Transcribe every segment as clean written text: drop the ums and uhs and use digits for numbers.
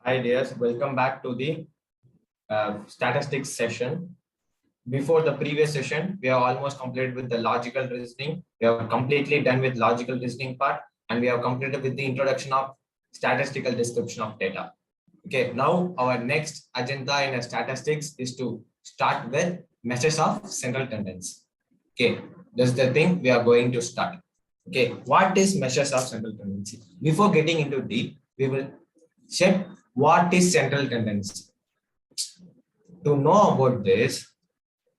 Hi dears, welcome back to the statistics session. Before the previous session, we have almost completed with the logical reasoning. We have completely done with logical reasoning part, and we have completed with the introduction of statistical description of data. Okay, now our next agenda in statistics is to start with measures of central tendency. Okay, that's the thing we are going to start. Okay, what is measures of central tendency? Before getting into deep, we will check what is central tendency. To know about this,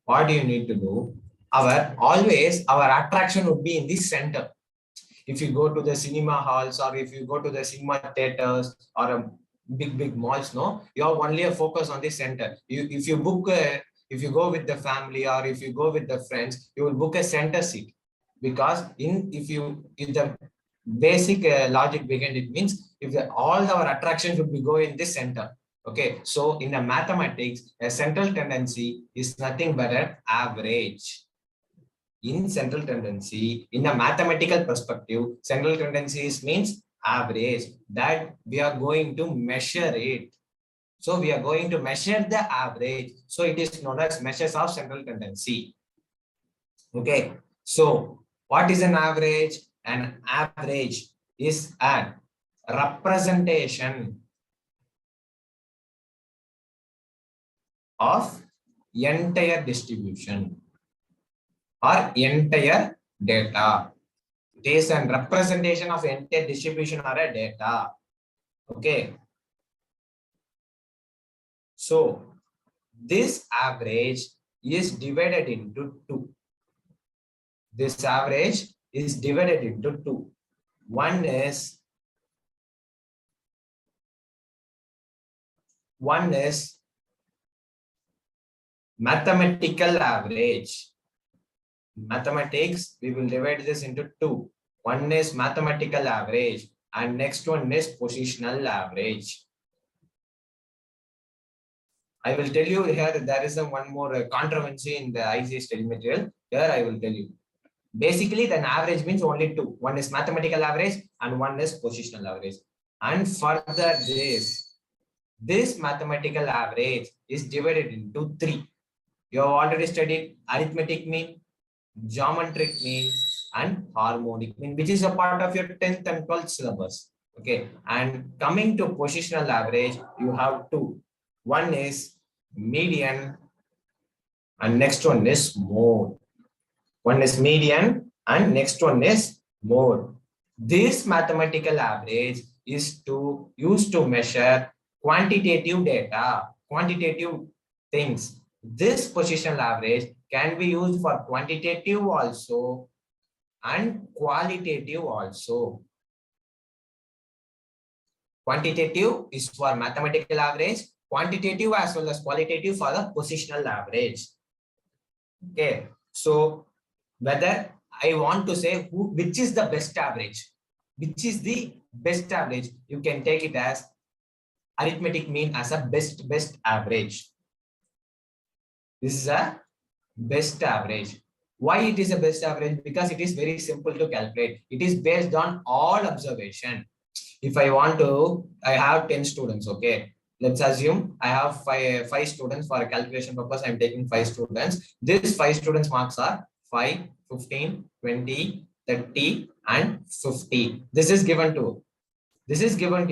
what do you need to do? Always our attraction would be in the center. If you go to the cinema halls or if you go to the cinema theaters or a big malls, no, you have only a focus on the center. If you go with the family or if you go with the friends, you will book a center seat, because if the basic logic behind it means all our attraction should be go in this center. Okay, so in the mathematics, a central tendency is nothing but an average. In central tendency, in a mathematical perspective, central tendencies means average, that we are going to measure it. So we are going to measure the average. So it is known as measures of central tendency. Okay, so what is an average? An average is a representation of entire distribution or entire data. It is a representation of entire distribution or a data. Okay. So this average is divided into two. This average is divided into two. One is mathematical average. Mathematics, we will divide this into two. One is mathematical average and next one is positional average. I will tell you here, there is one more controversy in the IC study material. Here I will tell you. Basically, the average means only two. One is mathematical average and one is positional average. And further this mathematical average is divided into three. You have already studied arithmetic mean, geometric mean, and harmonic mean, which is a part of your 10th and 12th syllabus. Okay, and coming to positional average, you have two. One is median and next one is mode. One is median and next one is mode. This mathematical average is used to measure quantitative data, quantitative things. This positional average can be used for quantitative also and qualitative also. Quantitative is for mathematical average, quantitative as well as qualitative for the positional average. Okay, so whether I want to say which is the best average, which is the best average, you can take it as arithmetic mean as a best average. This is a best average. Why it is a best average? Because it is very simple to calculate. It is based on all observation. If I want to, I have 10 students, okay. Let's assume I have five students. For a calculation purpose, I'm taking 5 students. These 5 students marks are 5, 15, 20, 30, and 50. This is given to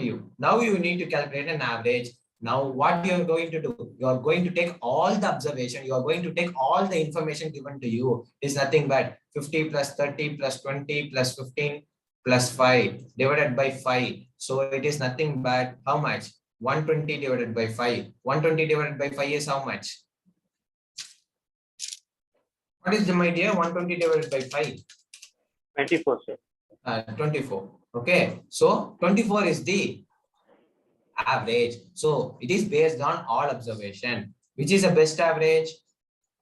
you. Now you need to calculate an average. Now what you are going to do? You are going to take all the observation. You are going to take all the information given to you. It is nothing but 50 plus 30 plus 20 plus 15 plus 5 divided by 5. So it is nothing but how much? 120 divided by 5. 120 divided by 5 is how much? What is the idea? 120 divided by 5? 24, sir. 24. Okay. So 24 is the average. So it is based on all observation. Which is a best average?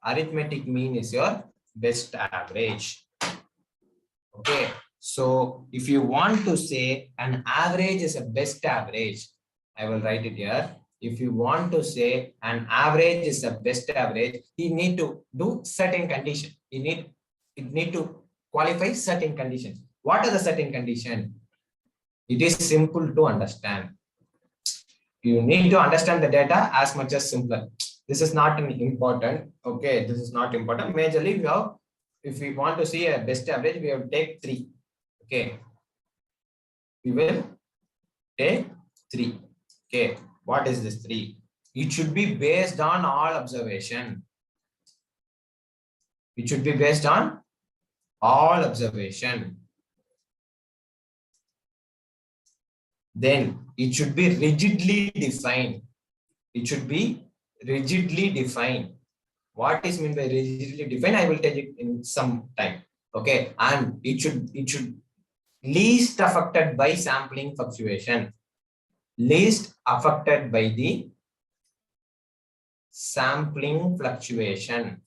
Arithmetic mean is your best average. Okay. So if you want to say an average is a best average, I will write it here. If you want to say an average is a best average, you need to do certain condition. It need to qualify certain conditions. What are the certain conditions? It is simple to understand. You need to understand the data as much as simpler. This is not an important. Okay, this is not important. Majorly, we have, if we want to see a best average, we have to take 3. Okay, we will take 3. Okay, what is this 3? It should be based on all observation. It should be based on all observation. Then it should be rigidly defined. It should be rigidly defined. What is meant by rigidly defined? I will tell you in some time. Okay, and it should least affected by sampling fluctuation. Least affected by the sampling fluctuation.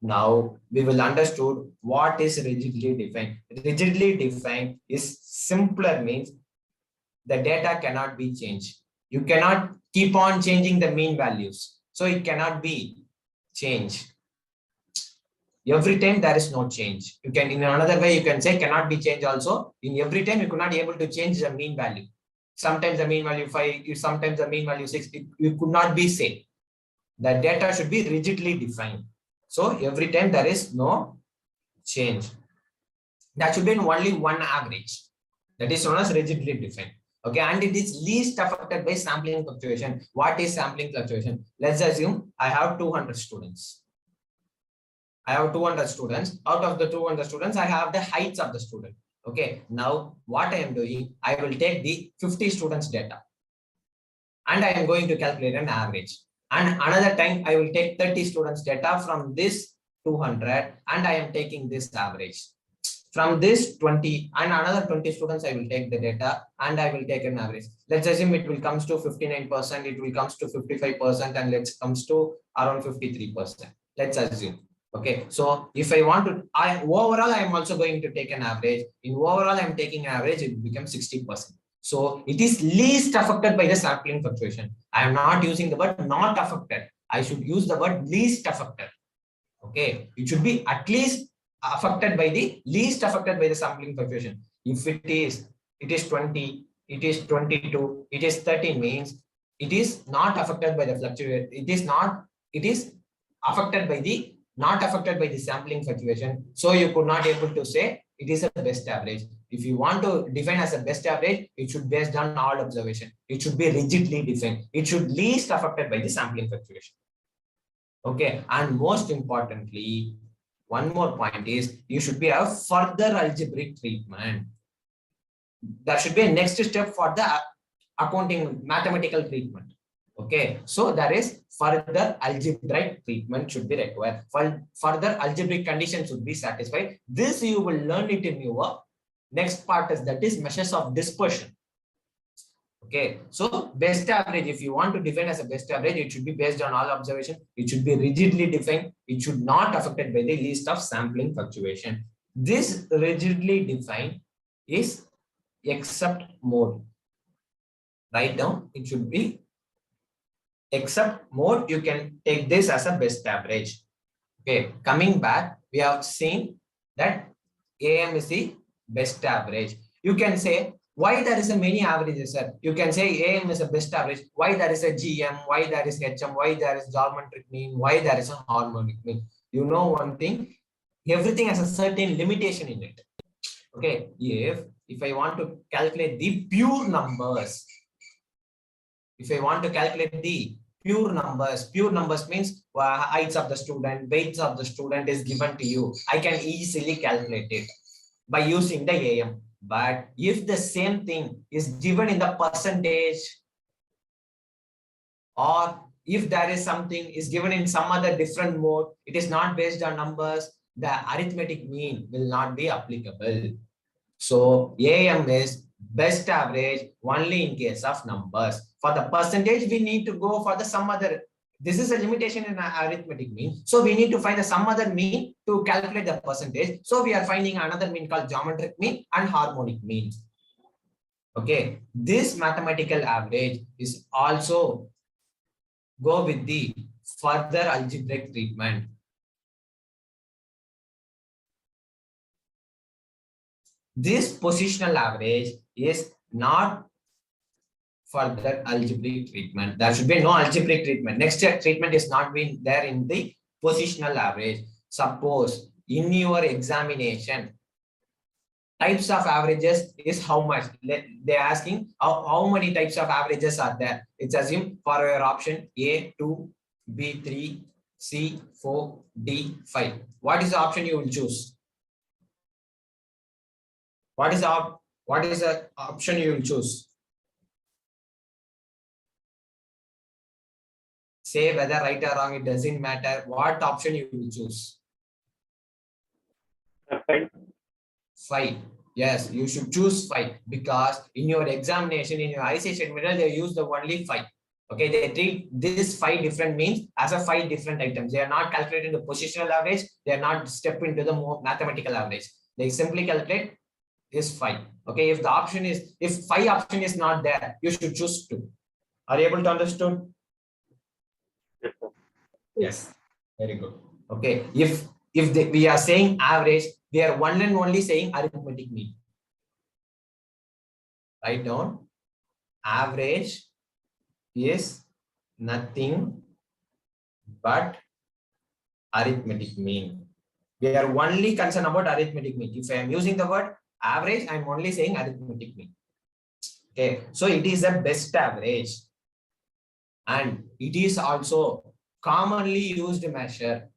Now we will understood what is rigidly defined. Rigidly defined is simpler, means the data cannot be changed. You cannot keep on changing the mean values. So it cannot be changed. Every time there is no change. You can, in another way, you can say cannot be changed also. In every time you could not be able to change the mean value. Sometimes the mean value 5, sometimes the mean value 6. You could not be say. The data should be rigidly defined. So every time there is no change. That should be only one average. That is known as rigidly defined. Okay, and it is least affected by sampling fluctuation. What is sampling fluctuation? Let's assume I have 200 students. I have 200 students. Out of the 200 students, I have the heights of the student. Okay, now what I am doing, I will take the 50 students data and I am going to calculate an average. And another time I will take 30 students data from this 200 and I am taking this average. From this 20 and another 20 students, I will take the data and I will take an average. Let's assume it will comes to 59%, it will comes to 55%, and let's comes to around 53%. Let's assume. Okay, so if I want to, overall, I am also going to take an average. In overall, I am taking an average, it becomes 60%. So it is least affected by the sampling fluctuation. I am not using the word not affected. I should use the word least affected. Okay, it should be at least affected by the least affected by the sampling fluctuation. If it is 20, it is 22, it is 30, means it is not affected by the fluctuation. It is affected by the not affected by the sampling fluctuation. So you could not able to say it is a best average. If you want to define as a best average, it should be based on all observation. It should be rigidly defined. It should least affected by the sampling fluctuation. Okay, and most importantly, one more point is you should be a further algebraic treatment. There should be a next step for the accounting mathematical treatment. Okay, so there is further algebraic treatment should be required. Further algebraic conditions should be satisfied. This you will learn it in your next part, is that is measures of dispersion. Okay, so best average, if you want to define as a best average, it should be based on all observation. It should be rigidly defined. It should not affected by the least of sampling fluctuation. This rigidly defined is except mode. Write down, it should be except mode. You can take this as a best average. Okay, coming back, we have seen that AM is the best average. You can say why there is a many averages, sir. You can say AM is a best average. Why there is a GM? Why there is HM? Why there is geometric mean? Why there is a harmonic mean? You know one thing, everything has a certain limitation in it. Okay, if I want to calculate the pure numbers, if I want to calculate the pure numbers means heights of the student, weights of the student is given to you. I can easily calculate it by using the AM. But if the same thing is given in the percentage, or if there is something is given in some other different mode, it is not based on numbers, the arithmetic mean will not be applicable. So AM is best average only in case of numbers. For the percentage, we need to go for the some other. This is a limitation in arithmetic mean. So we need to find some other mean to calculate the percentage. So we are finding another mean called geometric mean and harmonic mean. Okay, this mathematical average is also go with the further algebraic treatment. This positional average is not for that algebraic treatment. There should be no algebraic treatment. Next treatment is not being there in the positional average. Suppose in your examination, types of averages is how much? They're asking how many types of averages are there. It's assumed for your option A 2, B 3, C 4, D 5. What is the option you will choose? What is the option you will choose? Say whether right or wrong, it doesn't matter. What option you will choose? 5. Yes, you should choose 5 because in your examination, in your IC material, they use the only 5. Okay, they treat this 5 different means as a 5 different items. They are not calculating the positional average. They are not step into the more mathematical average. They simply calculate this 5. Okay, if the option is, if 5 option is not there, you should choose 2. Are you able to understand? Yes, very good. Okay, if we are saying average, we are one and only saying arithmetic mean. Write down, average is nothing but arithmetic mean. We are only concerned about arithmetic mean. If I am using the word average, I am only saying arithmetic mean. Okay, so it is the best average, and it is also commonly used measure.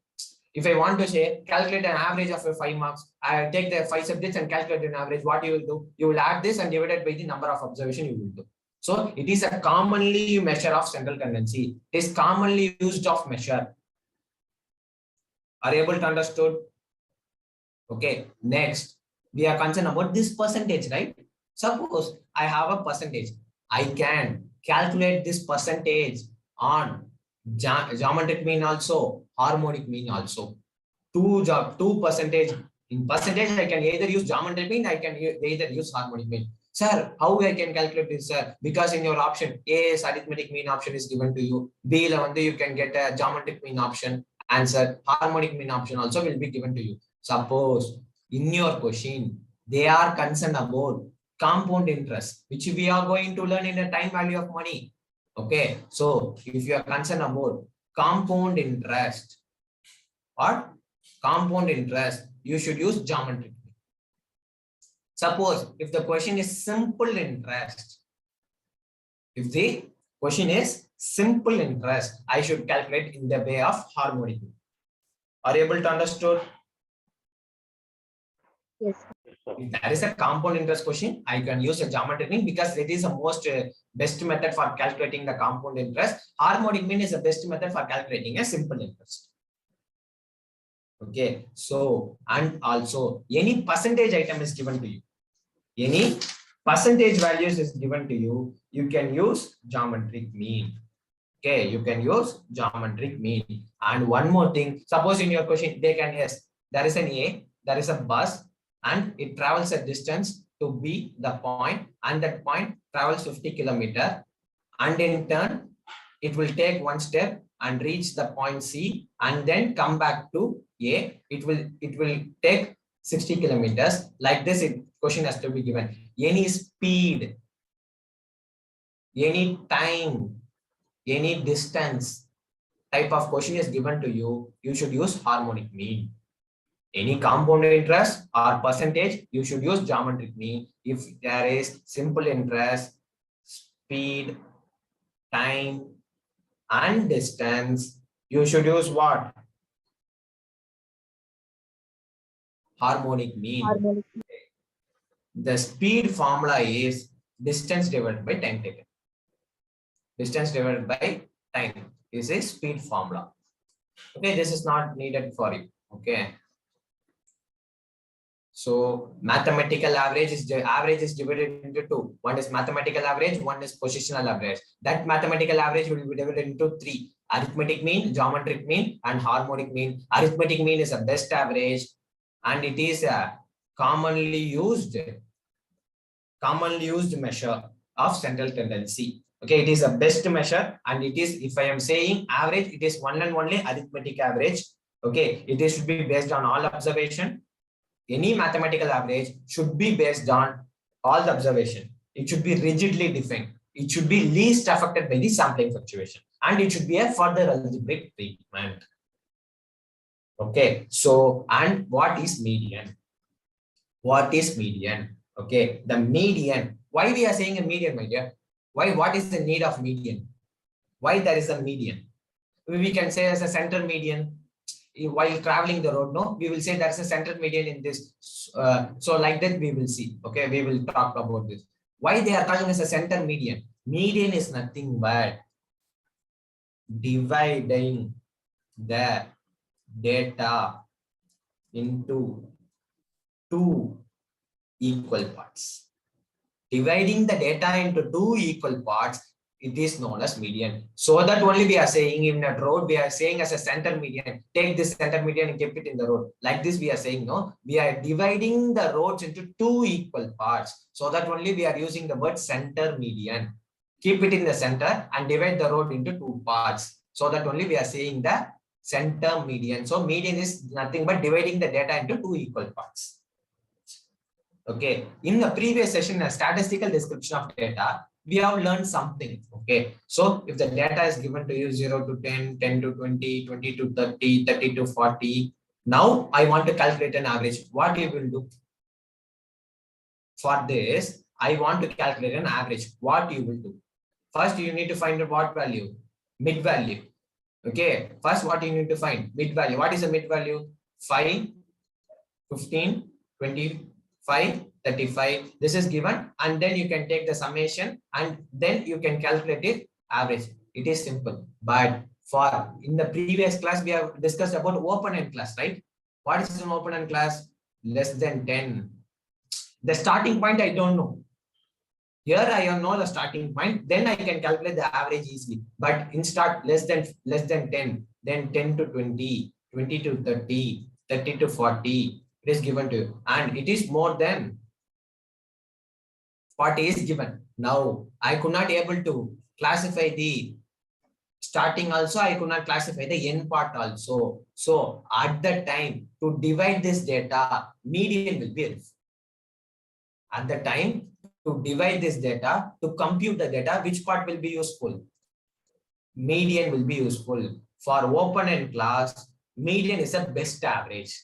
If I want to say calculate an average of 5 marks, I take the 5 subjects and calculate an average. What you will do? You will add this and divide it by the number of observation you will do. So it is a commonly measure of central tendency. It is commonly used of measure. Are you able to understood? Okay. Next, we are concerned about this percentage, right? Suppose I have a percentage. I can calculate this percentage on geometric mean also, harmonic mean also. Two percentage. In percentage, I can either use geometric mean, I can either use harmonic mean. Sir, how I can calculate this, sir? Because in your option, A is arithmetic mean option is given to you. B, you can get a geometric mean option. Answer, harmonic mean option also will be given to you. Suppose in your question, they are concerned about compound interest, which we are going to learn in a time value of money. Okay, so if you are concerned about compound interest, or compound interest, you should use geometric. Suppose if the question is simple interest, if the question is simple interest, I should calculate in the way of harmonic. Are you able to understand? Yes. If there is a compound interest question, I can use a geometric mean because it is the most best method for calculating the compound interest. Harmonic mean is the best method for calculating a simple interest. Okay, so and also any percentage item is given to you. Any percentage values is given to you. You can use geometric mean. Okay, you can use geometric mean. And one more thing, suppose in your question they can yes, there is an A, there is a bus, and it travels a distance to B, the point, and that point travels 50 kilometers, and in turn it will take one step and reach the point C and then come back to A. It will take 60 kilometers. Like this, question has to be given. Any speed, any time, any distance type of question is given to you, you should use harmonic mean. Any compound interest or percentage, you should use geometric mean. If there is simple interest, speed, time, and distance, you should use what? Harmonic mean. Harmonic. The speed formula is distance divided by time taken. Distance divided by time is a speed formula. Okay, this is not needed for you. Okay. So mathematical average is divided into two. One is mathematical average, one is positional average. That mathematical average will be divided into three: arithmetic mean, geometric mean, and harmonic mean. Arithmetic mean is a best average, and it is a commonly used measure of central tendency. Okay, it is a best measure, and it is, if I am saying average, it is one and only arithmetic average. Okay, it should be based on all observation. Any mathematical average should be based on all the observation. It should be rigidly defined. It should be least affected by the sampling fluctuation, and it should be a further algebraic treatment. Okay, so and what is median? What is median? Okay, the median. Why we are saying a median, my dear? Why? What is the need of median? Why there is a median? We can say as a center median while traveling the road. No, we will say there is a center median in this. So like that we will see. Okay, we will talk about this. Why they are calling as a center median? Median is nothing but dividing the data into two equal parts. Dividing the data into two equal parts, it is known as median. So that only we are saying in a road, we are saying as a center median, take this center median and keep it in the road. Like this we are saying, no, we are dividing the roads into two equal parts. So that only we are using the word center median. Keep it in the center and divide the road into two parts. So that only we are saying the center median. So median is nothing but dividing the data into two equal parts. Okay, in the previous session, a statistical description of data, we have learned something. Okay, so if the data is given to you 0 to 10, 10 to 20, 20 to 30, 30 to 40, now I want to calculate an average. What you will do? For this, I want to calculate an average. What you will do? First, you need to find a what value? Mid value. Okay, first what you need to find? Mid value. What is a mid value? 5, 15, 25, 35. This is given, and then you can take the summation and then you can calculate it average. It is simple. But for in the previous class, we have discussed about open-end class, right? What is an open-end class? Less than 10. The starting point, I don't know. Here I know the starting point, then I can calculate the average easily. But in start less than 10, then 10 to 20, 20 to 30, 30 to 40. It is given to you, and it is more than 40 is given. Now I could not able to classify the starting also, I could not classify the end part also. So at that time to divide this data, median will be enough. At the time to divide this data, to compute the data, which part will be useful? Median will be useful. For open-end class, median is a best average.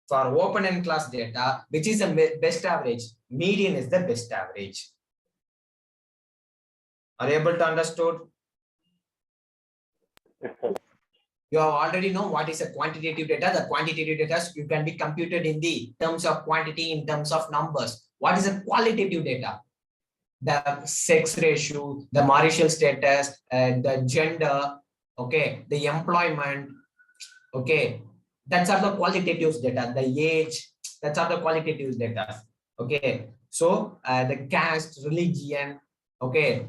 For open-end class data, which is a best average, median is the best average. Are you able to understand? You have already know what is a quantitative data. The quantitative data you can be computed in the terms of quantity, in terms of numbers. What is a qualitative data? The sex ratio, the marital status, the gender, okay, the employment, okay. That's are the qualitative data, the age, that's are the qualitative data. Okay, so the caste, religion, okay.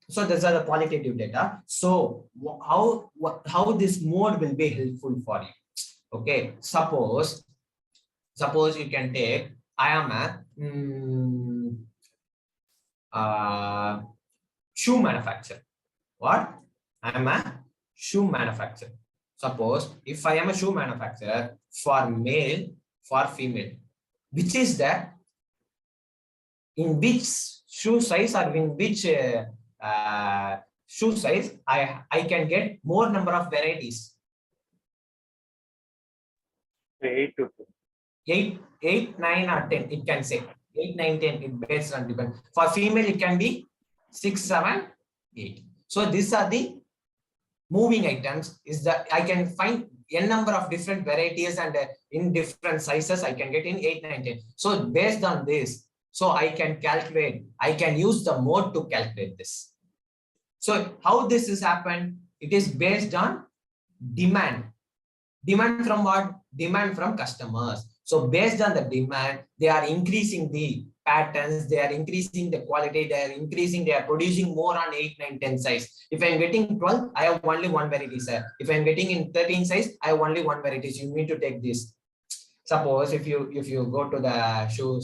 So these are the qualitative data. So how this mode will be helpful for you? Okay, suppose you can take, I am a shoe manufacturer. What? I am a shoe manufacturer. Suppose if I am a shoe manufacturer, for male, for female, which is that in which shoe size or in which shoe size I can get more number of varieties. 8 to 8, 9 or 10, it can say 8, 9, 10, it based on depend. For female, it can be 6, 7, 8. So these are the moving items. Is that I can find n number of different varieties and in different sizes I can get in 8, 9, 10. So based on this, so I can calculate, I can use the mode to calculate this. So how this has happened? It is based on demand. Demand from what? Demand from customers. So based on the demand, they are increasing the patterns, they are increasing the quality, they are producing more on 8, 9, 10 size. If I'm getting 12, I have only one variety, sir. If I'm getting in 13 size, I have only one variety. So you need to take this. Suppose if you go to the shoe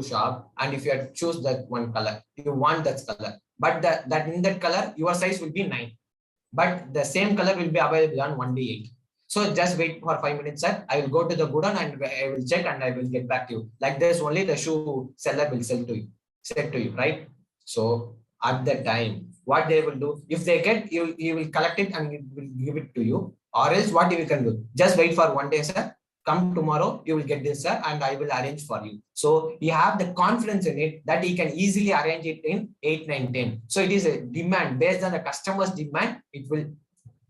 shop, and if you choose that one color, you want that color, but that in that color, your size will be 9. But the same color will be available on 1D8. So just wait for 5 minutes, sir. I will go to the godown and I will check and I will get back to you. Like this, only the shoe seller will sell to you. said to you, right? So at the time, what they will do, if they get, you will collect it and it will give it to you, or else what you can do, just wait for one day, sir. Come tomorrow, you will get this, sir, and I will arrange for you. So you have the confidence in it that he can easily arrange it in 8, 9, 10. So it is a demand based on the customer's demand.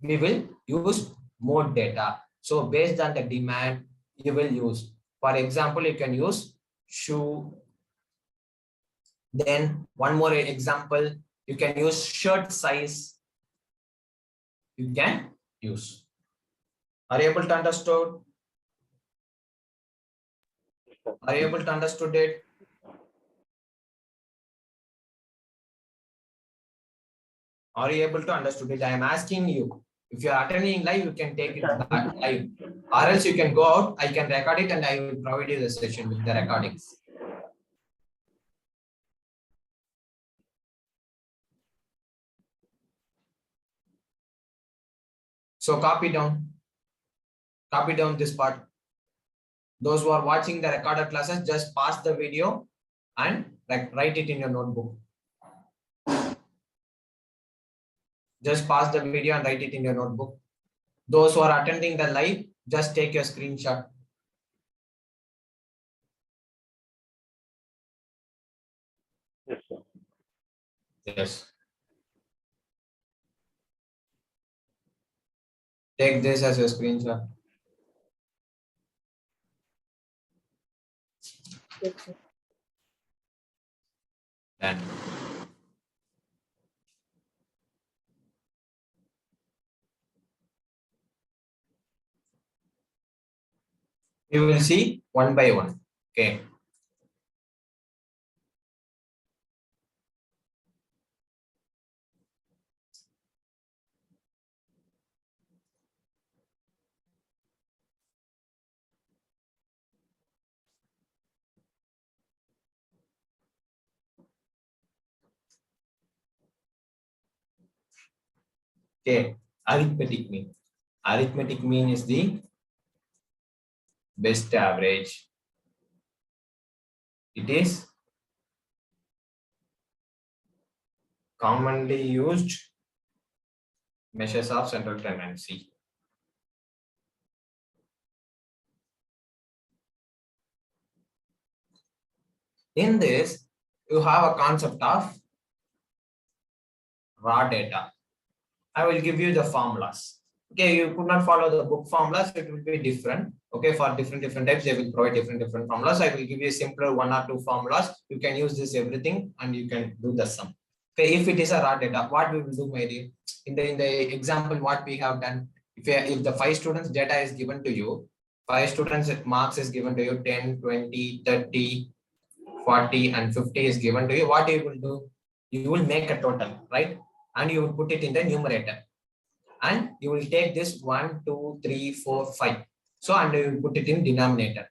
We will use more data. So based on the demand, you will use. For example, you can use shoe. Then one more example, you can use shirt size. You can use. Are you able to understand? Are you able to understand it? Are you able to understand it? I am asking you. If you are attending live, you can take it back live. Or else you can go out. I can record it and I will provide you the session with the recordings. So copy down this part. Those who are watching the recorded classes, just pause the video and write it in your notebook. Just pause the video and write it in your notebook. Those who are attending the live, just take your screenshot. Yes, sir. Yes. Take this as a screenshot. Yes, sir. Done. We will see one by one. Okay. Okay. Arithmetic mean. Arithmetic mean is the best average. It is commonly used measures of central tendency. In this, you have a concept of raw data. I will give you the formulas. Okay, you could not follow the book formulas, it will be different. Okay, for different types, they will provide different formulas. I will give you a simpler 1 or 2 formulas. You can use this everything and you can do the sum. Okay, if it is a raw data, what we will do, my dear, in the example, what we have done, if the 5 students data is given to you, 5 students marks is given to you, 10, 20, 30, 40 and 50 is given to you, what you will do? You will make a total, right? And you will put it in the numerator. And you will take this 1, 2, 3, 4, 5. So, and you will put it in denominator.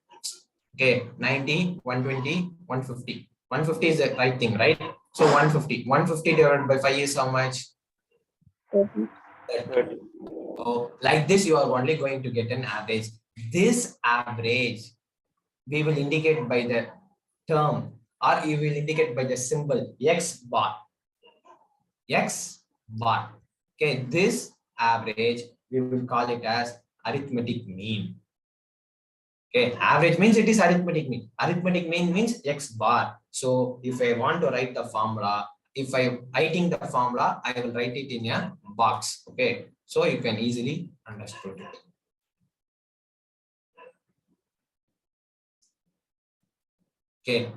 Okay, 90, 120, 150. 150 is the right thing, right? So 150. 150 divided by 5 is how much? 30. 30. So like this, you are only going to get an average. This average, we will indicate by the term, or you will indicate by the symbol X bar. X bar. Okay, this average, we will call it as arithmetic mean. Okay, average means it is arithmetic mean. Arithmetic mean means X bar. So if I want to write the formula, if I writing the formula, I will write it in a box. Okay, so you can easily understand it. Okay.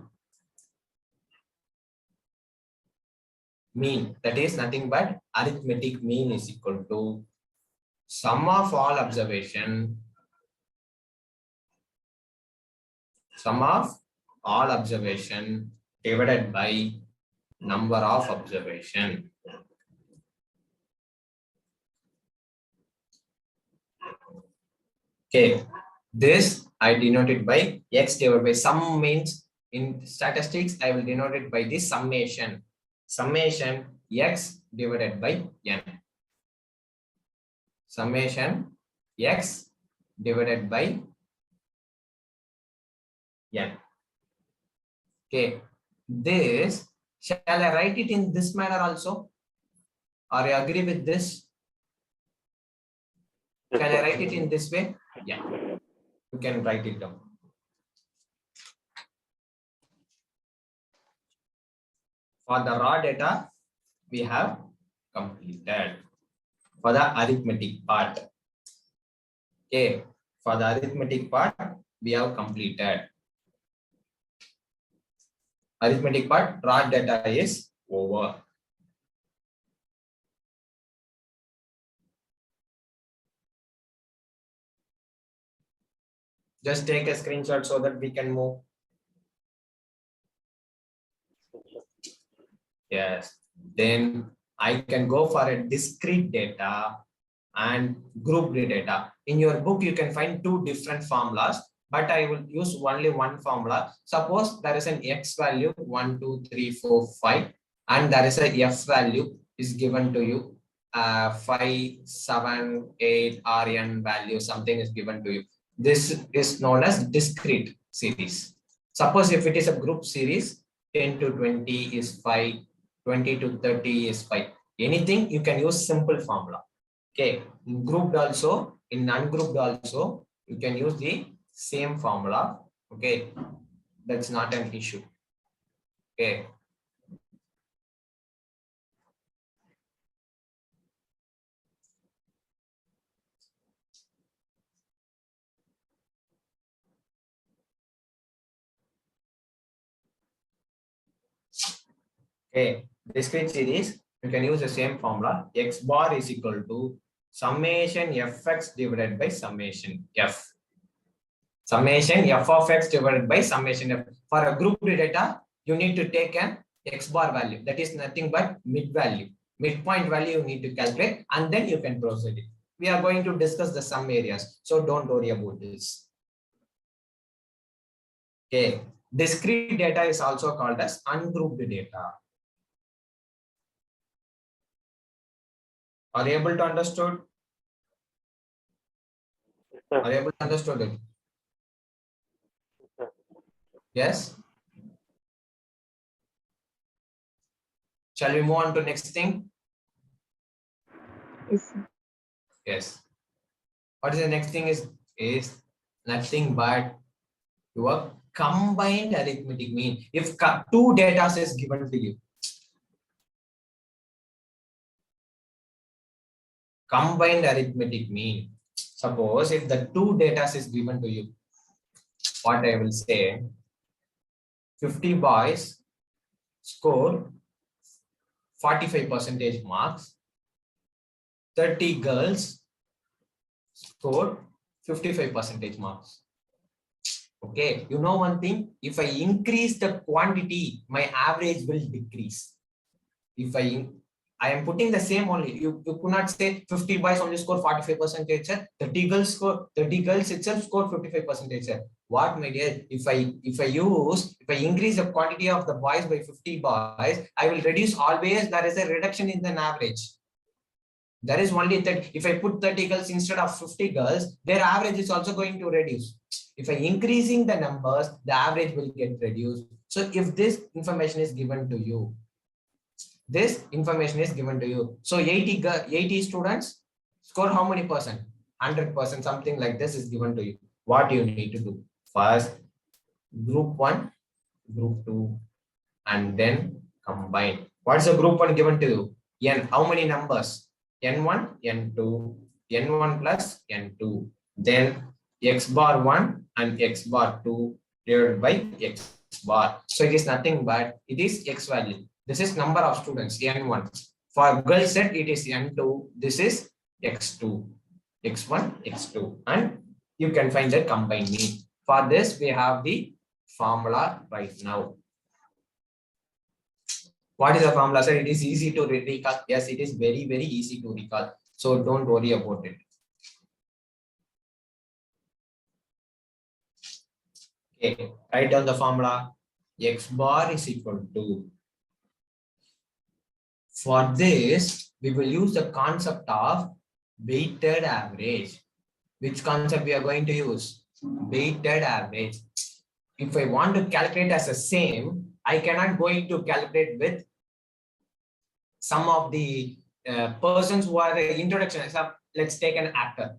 Mean, that is nothing but arithmetic mean is equal to sum of all observation, divided by number of observation. Okay, this I denote it by X divided by sum. Means in statistics I will denote it by this summation. Summation X divided by N. Summation X divided by N. Okay, this, shall I write it in this manner also? Are you agree with this? Yes, Shall I sir. write it in this way? Yeah, you can write it down. For the raw data, we have completed. For the arithmetic part, okay, for the arithmetic part, we have completed. Arithmetic part, raw data is over. Just take a screenshot so that we can move. Yes. Then I can go for a discrete data and grouped data. In your book, you can find two different formulas, but I will use only one formula. Suppose there is an X value 1, 2, 3, 4, 5, and there is a F value is given to you. 5, 7, 8, Rn value, something is given to you. This is known as discrete series. Suppose if it is a group series, 10 to 20 is 5, 20 to 30 is 5. Anything you can use simple formula. Okay, grouped also, in ungrouped also, you can use the same formula. Okay, that's not an issue. Okay. Okay, discrete series, you can use the same formula. X bar is equal to summation fx divided by summation f. Summation f of x divided by summation f. For a group data, you need to take an x bar value. That is nothing but mid value. Midpoint value you need to calculate, and then you can proceed it. We are going to discuss the sum areas, so don't worry about this. Okay, discrete data is also called as ungrouped data. Are you able to understood? Yes, Are you able to understood it? sir. Yes. Shall we move on to next thing? Yes, sir. Yes. What is the next thing is nothing but your combined arithmetic mean. If two data is given to you, combined arithmetic mean. Suppose if the two data is given to you, what I will say, 50 boys score 45% marks, 30 girls score 55% marks. Okay, you know one thing, if I increase the quantity, my average will decrease. If I am putting the same only, you could not say 50 boys only score 45%, sir. 30 girls itself score 55%, sir. What, my dear, if I increase the quantity of the boys by 50 boys, I will reduce always, there is a reduction in the average. There is only that if I put 30 girls instead of 50 girls, their average is also going to reduce. If I increasing the numbers, the average will get reduced. So if this information is given to you, this information is given to you. So 80 students score how many percent? 100%, something like this is given to you. What you need to do? First, group 1, group 2, and then combine. What's the group 1 given to you? N, how many numbers? N1, N2, N1 plus N2. Then X bar 1 and X bar 2 divided by X bar. So it is nothing but it is X value. This is number of students, N1. For girl set, it is N2. This is X2, X1, X2. And you can find the combined mean. For this, we have the formula right now. What is the formula, sir? It is easy to recall. Yes, it is very, very easy to recall. So don't worry about it. Okay, write down the formula. X bar is equal to. For this, we will use the concept of weighted average. Which concept we are going to use? Weighted average. If I want to calculate as a same, I cannot going to calculate with some of the persons who are the introduction. So let's take an actor.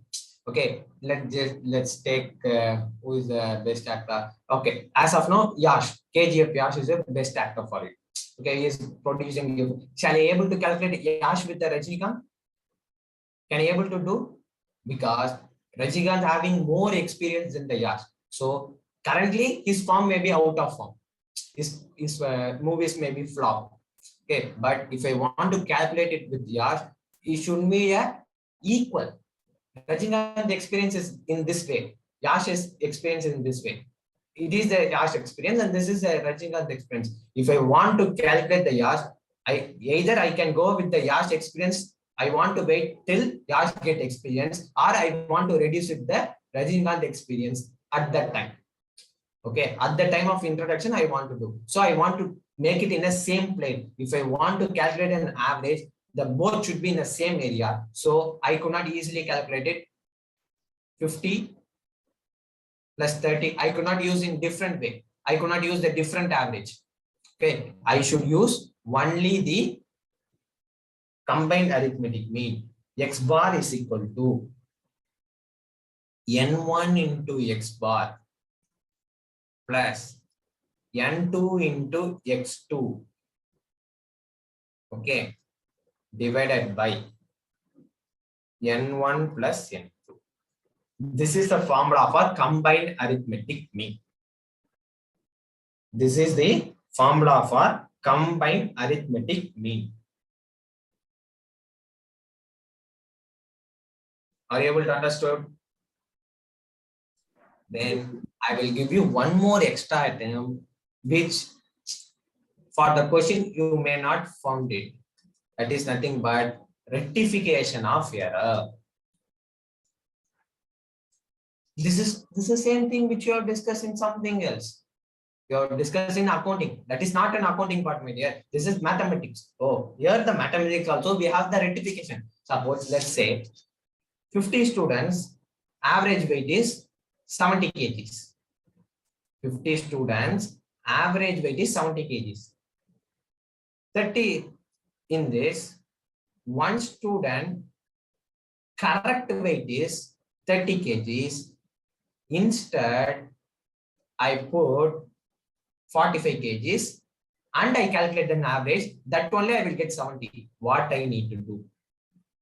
Okay, let's take who is the best actor. Okay, as of now, Yash, KGF Yash is the best actor for it. Okay, he is producing. Shall I able to calculate Yash with the Rajnikant? Can I able to do? Because Rajnikant having more experience than the Yash. So currently his form may be out of form. His movies may be flop. Okay, but if I want to calculate it with Yash, it should be equal. Rajnikant experience is in this way. Yash's experience is in this way. It is the Yash experience and this is the Rajnikant experience. If I want to calculate the Yash, I can go with the Yash experience. I want to wait till Yash get experience, or I want to reduce it the Rajnikant experience at that time. Okay, at the time of introduction, I want to do. So I want to make it in the same plane. If I want to calculate an average, the both should be in the same area. So I could not easily calculate it. 50 plus 30. I could not use in different way. I could not use the different average. Okay, I should use only the combined arithmetic mean. X bar is equal to N1 into X bar plus N2 into X2. Okay, divided by N1 plus N2. This is the formula for combined arithmetic mean. This is the formula for combined arithmetic mean. Are you able to understand? Then I will give you one more extra term, which for the question you may not found it. That is nothing but rectification of error. This is the same thing which you are discussing something else. You are discussing accounting. That is not an accounting part, my dear. This is mathematics. Oh, here the mathematics also we have the rectification. Suppose let's say 50 students, average weight is 70 kgs. 50 students, average weight is 70 kgs. 30 in this, one student correct weight is 30 kgs. Instead, I put 45 kgs and I calculate an average. That only I will get 70. What I need to do?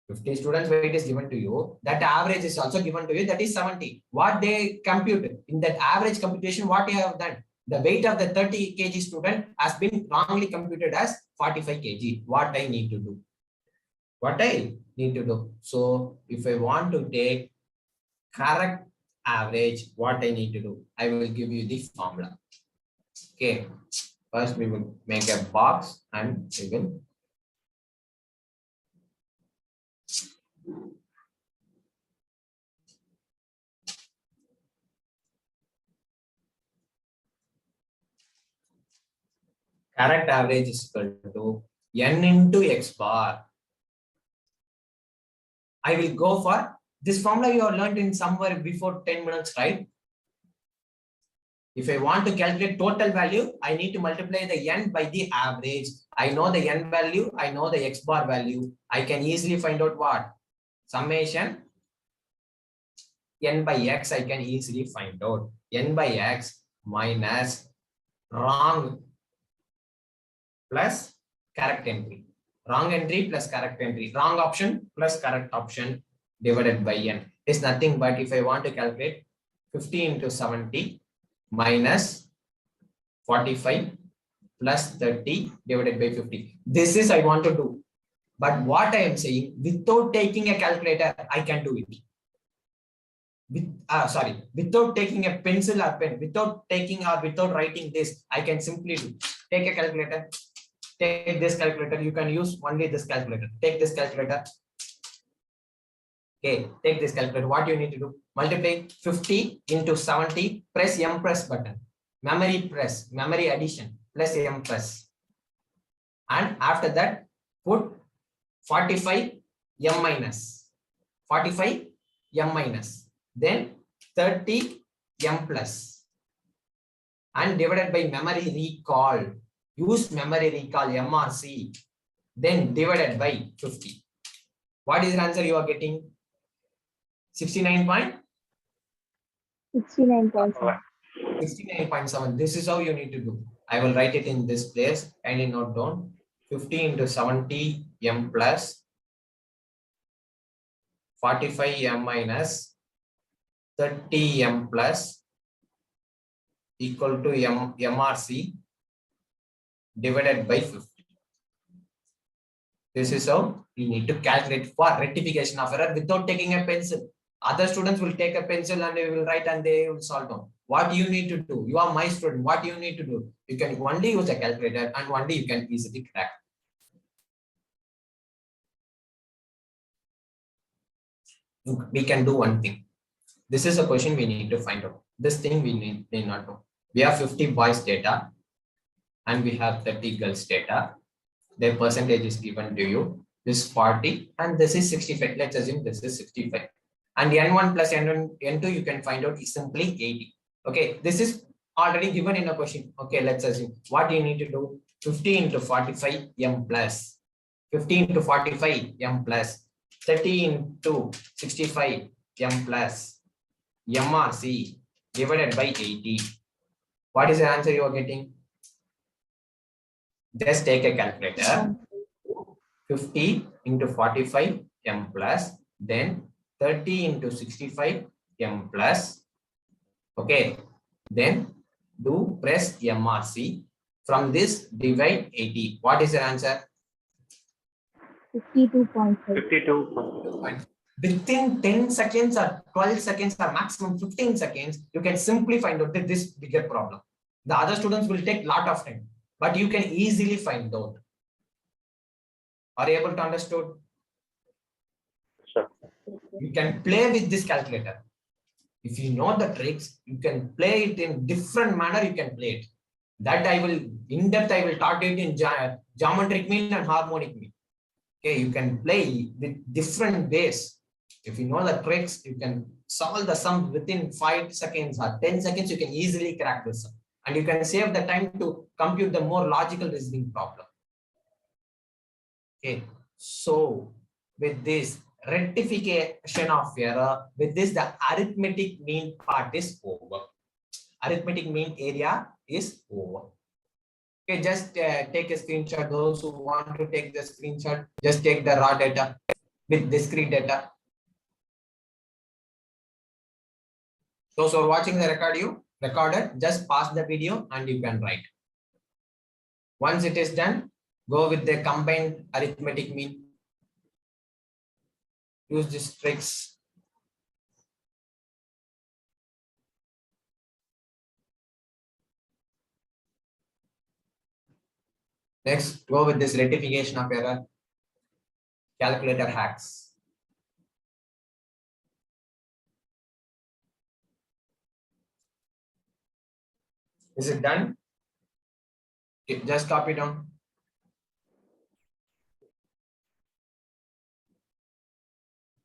50 students weight is given to you. That average is also given to you. That is 70. What they compute in that average computation, what you have done? The weight of the 30 kg student has been wrongly computed as 45 kg. What I need to do? What I need to do? So if I want to take correct average, what I need to do? I will give you the formula. Okay. First we will make a box and we will correct average is equal to N into X bar. I will go for this formula you have learned in somewhere before 10 minutes, right? If I want to calculate total value, I need to multiply the N by the average. I know the N value, I know the X bar value. I can easily find out what? Summation N by X, I can easily find out. N by X minus wrong plus correct entry. Wrong entry plus correct entry. Wrong option plus correct option divided by N. Is nothing but if I want to calculate 50 into 70 minus 45 plus 30 divided by 50. This is I want to do. But what I am saying, without taking a calculator, I can do it. Without taking a pencil or pen, without taking or without writing this, I can simply do. Take a calculator. Take this calculator. You can use only this calculator. Take this calculator. Okay, take this calculator. What you need to do? Multiply 50 into 70. Press M press button. Memory press. Memory addition. Plus M press. And after that, put 45 M minus. 45 M minus. Then 30 M plus. And divided by memory recall. use memory recall MRC, then divided by 50. What is the answer you are getting? 69.7. 69.7. This is how you need to do. I will write it in this place. Kindly note down. 50 into 70 m plus 45 m minus 30 m plus equal to MRC divided by 50. This is how we need to calculate for rectification of error without taking a pencil. Other students will take a pencil and they will write and they will solve down. What you need to do, you are my student, what you need to do, you can only use a calculator and only you can easily crack. We can do one thing. This is a question we need to find out. This thing we need not know. We have 50 boys data and we have 30 girls data. Their percentage is given to you. This is 40 and this is 65. Let's assume this is 65. And N1 plus N2 you can find out is simply 80. Okay, this is already given in a question. Okay, let's assume what you need to do. 50 into 45 m plus 50 into 45 m plus 30 into 65 m plus MRC divided by 80. What is the answer you are getting? Just take a calculator. 50 into 45 m plus, then 30 into 65 m plus. Okay, then do press MRC. From this divide 80. What is the answer? 52.5. 52. Within 10 seconds or 12 seconds or maximum 15 seconds, you can simply find out this bigger problem. The other students will take lot of time, but you can easily find out. Are you able to understand? Sure. You can play with this calculator. If you know the tricks, you can play it in different manner. You can play it. That I will in depth. I will talk it in geometric mean and harmonic mean. Okay, you can play with different ways. If you know the tricks, you can solve the sum within 5 seconds or 10 seconds. You can easily crack this sum, and you can save the time to compute the more logical reasoning problem. Okay, so with this rectification of error, with this the arithmetic mean part is over. Arithmetic mean area is over. Okay, just take a screenshot. Those who want to take the screenshot, just take the raw data with discrete data. Those who are watching the recorded, just pause the video and you can write. Once it is done, go with the combined arithmetic mean. Use these tricks. Next, go with this rectification of error. Calculator hacks. Is it done? Okay, just copy down.